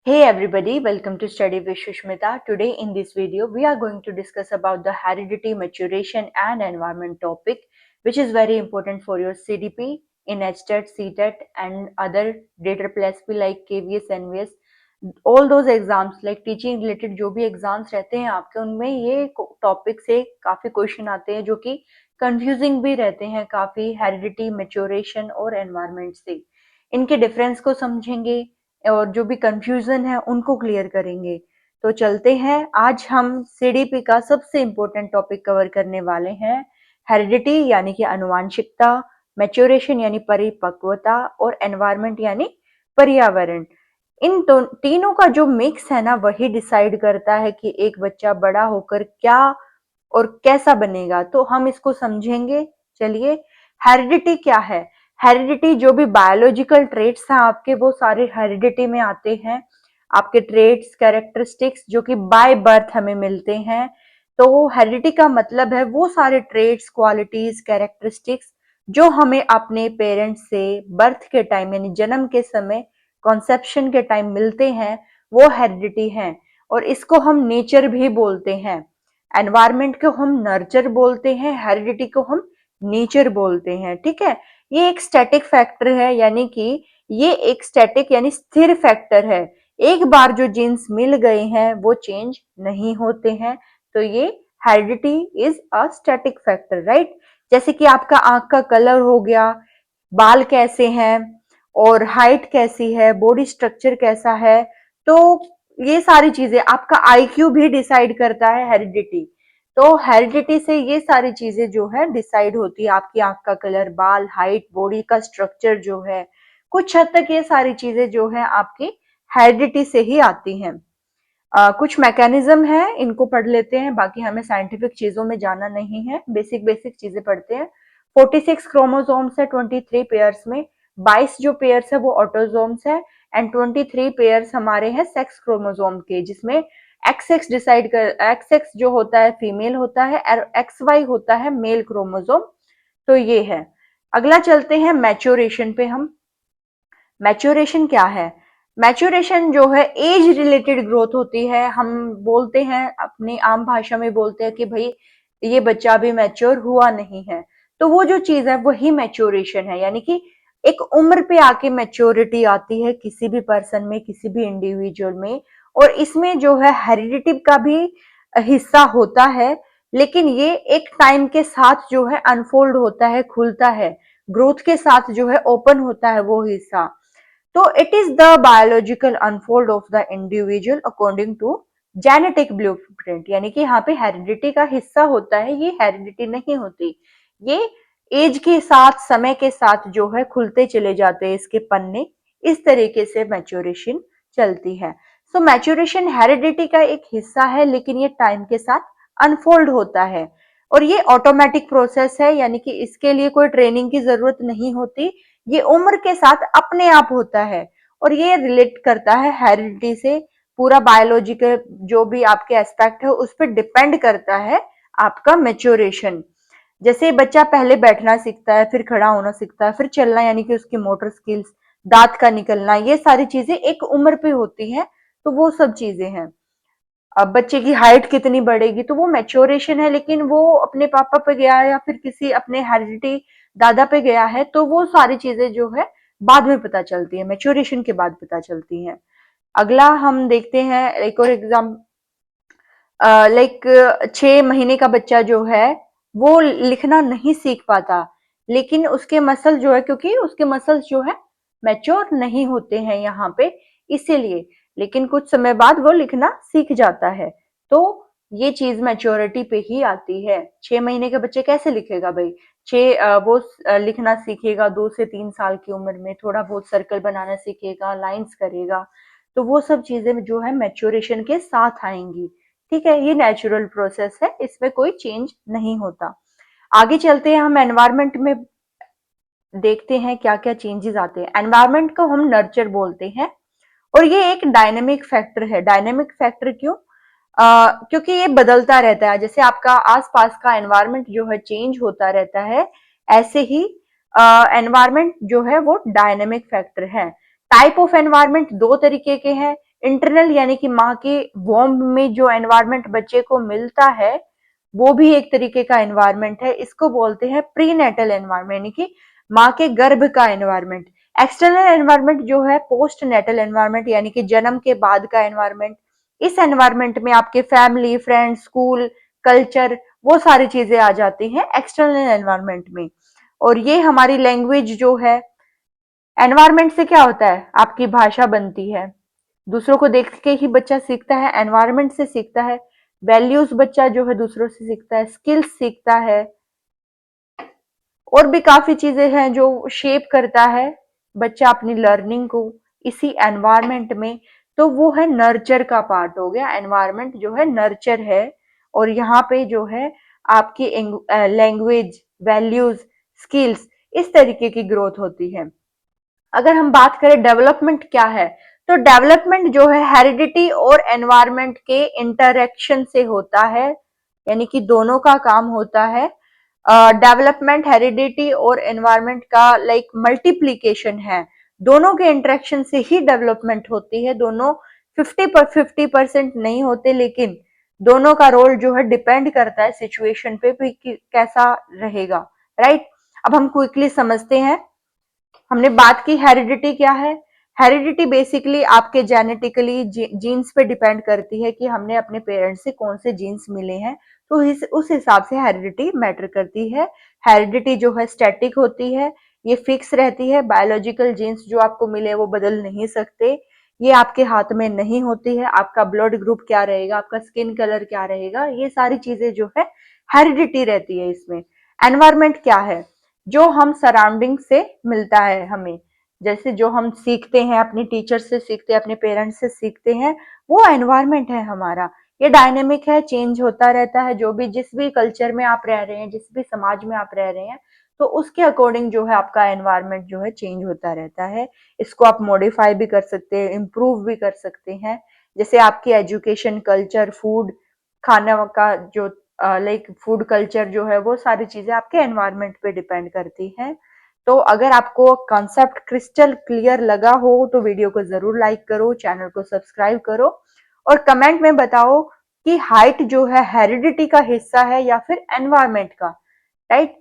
Hey everybody, welcome to Study with Shushmita. Today in this video, we are going to discuss about the heredity, maturation and environment topic, which is very important for your CDP in HTET, CTET and other data PLSP like KVS, NVS. All those exams like teaching related जो भी exams रहते हैं आपके उनमें ये topic से काफी question आते हैं जो कि कंफ्यूजिंग भी रहते हैं काफी हेरिडिटी मैच्योरेशन और एनवायरनमेंट से इनके डिफरेंस को समझेंगे और जो भी कंफ्यूजन है उनको क्लियर करेंगे। तो चलते हैं, आज हम सीडीपी का सबसे इम्पोर्टेंट टॉपिक कवर करने वाले हैं, हेरिडिटी यानी कि आनुवांशिकता, मैच्योरेशन यानी परिपक्वता और एनवायरनमेंट यानी पर्यावरण। इन तीनों का जो मिक्स है ना वही डिसाइड करता है कि एक बच्चा बड़ा होकर क्या और कैसा बनेगा। तो हम इसको समझेंगे। चलिए, हेरिडिटी क्या है? हेरिडिटी जो भी बायोलॉजिकल ट्रेट्स हैं आपके वो सारे हेरिडिटी में आते हैं। आपके ट्रेट्स कैरेक्टरिस्टिक्स जो कि बाय बर्थ हमें मिलते हैं। तो हेरिडिटी का मतलब है वो सारे ट्रेट्स क्वालिटीज कैरेक्टरिस्टिक्स जो हमें अपने पेरेंट्स से बर्थ के टाइम यानी जन्म के समय कॉन्सेप्शन के टाइम मिलते हैं, वो हेरिडिटी हैं। और इसको हम नेचर भी बोलते हैं। एनवायरमेंट को हम नर्चर बोलते हैं, हेरिडिटी को हम नेचर बोलते हैं। ठीक है, ये एक स्टैटिक फैक्टर है, यानी कि ये एक स्टैटिक यानी स्थिर फैक्टर है। एक बार जो जीन्स मिल गए हैं वो चेंज नहीं होते हैं। तो ये heredity is a static factor, right. जैसे कि आपका आंख का कलर हो गया, बाल कैसे हैं और हाइट कैसी है, बॉडी स्ट्रक्चर कैसा है, तो ये सारी चीजें, आपका आईक्यू भी डिसाइड करता है हेरिडिटी। तो हेरिडिटी से ये सारी चीजें जो है डिसाइड होती है, आपकी आंख का कलर, बाल, हाइट, बॉडी का स्ट्रक्चर जो है, कुछ हद तक ये सारी चीजें जो है आपकी हेरिडिटी से ही आती हैं। कुछ मैकेनिज्म है, इनको पढ़ लेते हैं, बाकी हमें साइंटिफिक चीजों में जाना नहीं है, बेसिक बेसिक चीजें पढ़ते हैं। 46 क्रोमोसोम्स है 23 पेयर्स में, 22 जो पेयर्स है वो ऑटोसोम्स है एंड 23 पेयर्स हमारे हैं सेक्स क्रोमोसोम के, जिसमें एक्स एक्स जो होता है फीमेल होता है और एक्स वाई होता है मेल क्रोमोसोम। तो ये है। अगला चलते हैं मैच्योरेशन पे। हम मैच्योरेशन क्या है? मैच्योरेशन जो है एज रिलेटेड ग्रोथ होती है। हम बोलते हैं, अपनी आम भाषा में बोलते हैं कि भाई ये बच्चा अभी मैच्योर हुआ नहीं है। तो वो जो चीज है वही मैच्योरेशन है, यानी कि एक उम्र पे आके मैच्योरिटी आती है किसी भी पर्सन में, किसी भी इंडिविजुअल में। और इसमें जो है हेरिडिटी का भी हिस्सा होता है, लेकिन ये एक टाइम के साथ जो है अनफोल्ड होता है, खुलता है, ग्रोथ के साथ जो है ओपन होता है वो हिस्सा। तो it is the biological unfold of the individual according to genetic blueprint, यानी कि यहाँ पे हेरिडिटी का हिस्सा होता है, ये हेरिडिटी नहीं होती। ये एज के साथ, समय के साथ जो है खुलते चले जाते हैं इसके पन्ने। इस तरीके से मैच्योरेशन चलती है। सो मैच्योरेशन हेरिडिटी का एक हिस्सा है, लेकिन ये टाइम के साथ अनफोल्ड होता है और ये ऑटोमेटिक प्रोसेस है, यानी कि इसके लिए कोई ट्रेनिंग की जरूरत नहीं होती। ये उम्र के साथ अपने आप होता है और ये रिलेट करता है हेरिडिटी से। पूरा बायोलॉजिकल जो भी आपके एस्पेक्ट है उस पर डिपेंड करता है आपका मेच्योरेशन। जैसे बच्चा पहले बैठना सीखता है, फिर खड़ा होना सीखता है, फिर चलना यानी कि उसकी मोटर स्किल्स, दांत का निकलना, ये सारी चीजें एक उम्र पे होती हैं। तो वो सब चीजें हैं। अब बच्चे की हाइट कितनी बढ़ेगी तो वो मैच्योरेशन है, लेकिन वो अपने पापा पे गया है या फिर किसी अपने हेरिडिटी दादा पे गया है, तो वो सारी चीजें जो है बाद में पता चलती है, मैच्योरेशन के बाद पता चलती हैं। अगला हम देखते हैं एक और एग्जाम। लाइक 6 महीने का बच्चा जो है वो लिखना नहीं सीख पाता, लेकिन उसके मसल जो है, क्योंकि उसके मसल्स जो है मैच्योर नहीं होते हैं यहाँ पे, इसीलिए। लेकिन कुछ समय बाद वो लिखना सीख जाता है। तो ये चीज मैच्योरिटी पे ही आती है। 6 महीने के बच्चे कैसे लिखेगा भाई? लिखना सीखेगा 2 से 3 साल की उम्र में, थोड़ा बहुत सर्कल बनाना सीखेगा, लाइंस करेगा। तो वो सब चीजें जो है मैच्योरेशन के साथ आएंगी। ठीक है, ये नेचुरल प्रोसेस है, इसमें कोई चेंज नहीं होता। आगे चलते हैं, हम एनवायरमेंट में देखते हैं क्या क्या चेंजेस आते हैं। एनवायरमेंट को हम नर्चर बोलते हैं और ये एक डायनेमिक फैक्टर है। डायनेमिक फैक्टर क्यों? क्योंकि ये बदलता रहता है, जैसे आपका आसपास का एनवायरमेंट जो है चेंज होता रहता है, ऐसे ही एनवायरमेंट जो है वो डायनेमिक फैक्टर है। टाइप ऑफ एनवायरमेंट दो तरीके के हैं, इंटरनल यानी कि माँ के वॉम्ब में जो एनवायरनमेंट बच्चे को मिलता है वो भी एक तरीके का एनवायरनमेंट है। इसको बोलते हैं प्री नेटल एनवायरनमेंट यानी कि माँ के गर्भ का एनवायरनमेंट। एक्सटर्नल एनवायरनमेंट जो है पोस्ट नेटल एनवायरनमेंट यानी कि जन्म के बाद का एनवायरनमेंट। इस एनवायरनमेंट में आपके फैमिली, फ्रेंड्स, स्कूल, कल्चर, वो सारी चीजें आ जाती हैं एक्सटर्नल एनवायरनमेंट में। और ये हमारी लैंग्वेज जो है, एनवायरनमेंट से क्या होता है, आपकी भाषा बनती है, दूसरों को देख के ही बच्चा सीखता है, एनवायरनमेंट से सीखता है। वैल्यूज बच्चा जो है दूसरों से सीखता है, स्किल्स सीखता है, और भी काफी चीजें हैं जो शेप करता है बच्चा अपनी लर्निंग को इसी एनवायरनमेंट में। तो वो है नर्चर का पार्ट हो गया, एनवायरनमेंट जो है नर्चर है। और यहाँ पे जो है आपकी लैंग्वेज, वैल्यूज, स्किल्स, इस तरीके की ग्रोथ होती है। अगर हम बात करें डेवलपमेंट क्या है, तो डेवलपमेंट जो है हेरिडिटी और एनवायरनमेंट के इंटरेक्शन से होता है, यानी कि दोनों का काम होता है। डेवलपमेंट हेरिडिटी और एनवायरनमेंट का लाइक मल्टीप्लीकेशन है, दोनों के इंटरेक्शन से ही डेवलपमेंट होती है। दोनों 50% नहीं होते, लेकिन दोनों का रोल जो है डिपेंड करता है सिचुएशन पे भी कि कैसा रहेगा, राइट। अब हम क्विकली समझते हैं। हमने बात की हेरिडिटी क्या है। हेरिडिटी बेसिकली आपके जेनेटिकली जीन्स पे डिपेंड करती है कि हमने अपने पेरेंट्स से कौन से जीन्स मिले हैं, तो उस हिसाब से हेरिडिटी मैटर करती है। हेरिडिटी जो है स्टैटिक होती है, ये फिक्स रहती है। बायोलॉजिकल जीन्स जो आपको मिले वो बदल नहीं सकते, ये आपके हाथ में नहीं होती है। आपका ब्लड ग्रुप क्या रहेगा, आपका स्किन कलर क्या रहेगा, ये सारी चीजें जो है हेरिडिटी रहती है इसमें। एनवायरमेंट क्या है, जो हम सराउंडिंग से मिलता है हमें, जैसे जो हम सीखते हैं अपने टीचर से सीखते हैं, अपने पेरेंट्स से सीखते हैं, वो एनवायरनमेंट है हमारा। ये डायनेमिक है, चेंज होता रहता है। जो भी जिस भी कल्चर में आप रह रहे हैं, जिस भी समाज में आप रह रहे हैं, तो उसके अकॉर्डिंग जो है आपका एनवायरनमेंट जो है चेंज होता रहता है। इसको आप मॉडिफाई भी कर सकते हैं, इम्प्रूव भी कर सकते हैं। जैसे आपकी एजुकेशन, कल्चर, फूड, खाना का जो लाइक फूड कल्चर जो है, वो सारी चीजें आपके एनवायरनमेंट पे डिपेंड करती हैं। तो अगर आपको कॉन्सेप्ट क्रिस्टल क्लियर लगा हो तो वीडियो को जरूर लाइक करो, चैनल को सब्सक्राइब करो, और कमेंट में बताओ कि हाइट जो है हेरिडिटी का हिस्सा है या फिर एनवायरनमेंट का, राइट।